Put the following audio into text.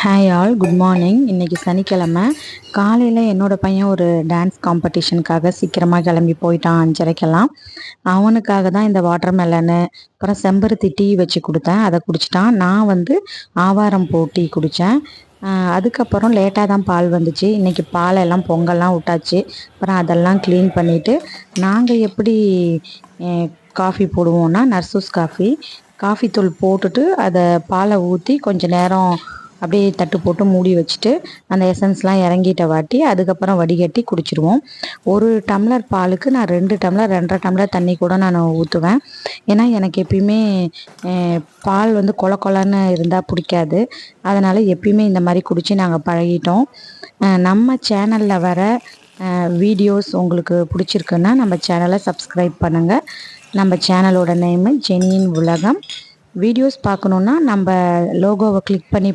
Hi all, good morning. இன்றைக்கி சனிக்கிழமை காலையில் என்னோடய பையன் ஒரு டான்ஸ் காம்படிஷனுக்காக சீக்கிரமாக கிளம்பி போயிட்டான் 5:30க்கெல்லாம். அவனுக்காக தான் இந்த வாட்டர் மெலனு அப்புறம் செம்பருத்தி டீ வச்சு கொடுத்தேன். அதை குடிச்சிட்டான். நான் ஆவாரம் பூ டீ குடித்தேன். அதுக்கப்புறம் லேட்டாக தான் பால் வந்துச்சு. இன்றைக்கி பாலெல்லாம் பொங்கல்லாம் விட்டாச்சு. அப்புறம் அதெல்லாம் க்ளீன் பண்ணிவிட்டு நாங்கள் எப்படி காஃபி போடுவோன்னா நர்சூஸ் காஃபி தூள் போட்டுட்டு அதை பாலை ஊற்றி கொஞ்சம் நேரம் அப்படியே தட்டு போட்டு மூடி வச்சுட்டு அந்த எசன்ஸ்லாம் இறங்கிட்ட வாட்டி அதுக்கப்புறம் வடிகட்டி குடிச்சிடுவோம். ஒரு டம்ளர் பாலுக்கு நான் 2 டம்ளர் 2.5 டம்ளர் தண்ணி கூட நான் ஊற்றுவேன். ஏன்னா எனக்கு எப்பயுமே பால் கொல கொலன்னு இருந்தால் பிடிக்காது. அதனால் எப்பயுமே இந்த மாதிரி குடித்து நாங்கள் பழகிட்டோம். நம்ம சேனலில் வர வீடியோஸ் உங்களுக்கு பிடிச்சிருக்குன்னா நம்ம சேனலை சப்ஸ்கிரைப் பண்ணுங்கள். நம்ம சேனலோட நேமு ஜெனியின் உலகம். வீடியோஸ் பார்க்கணுன்னா நம்ம லோகோவை கிளிக் பண்ணி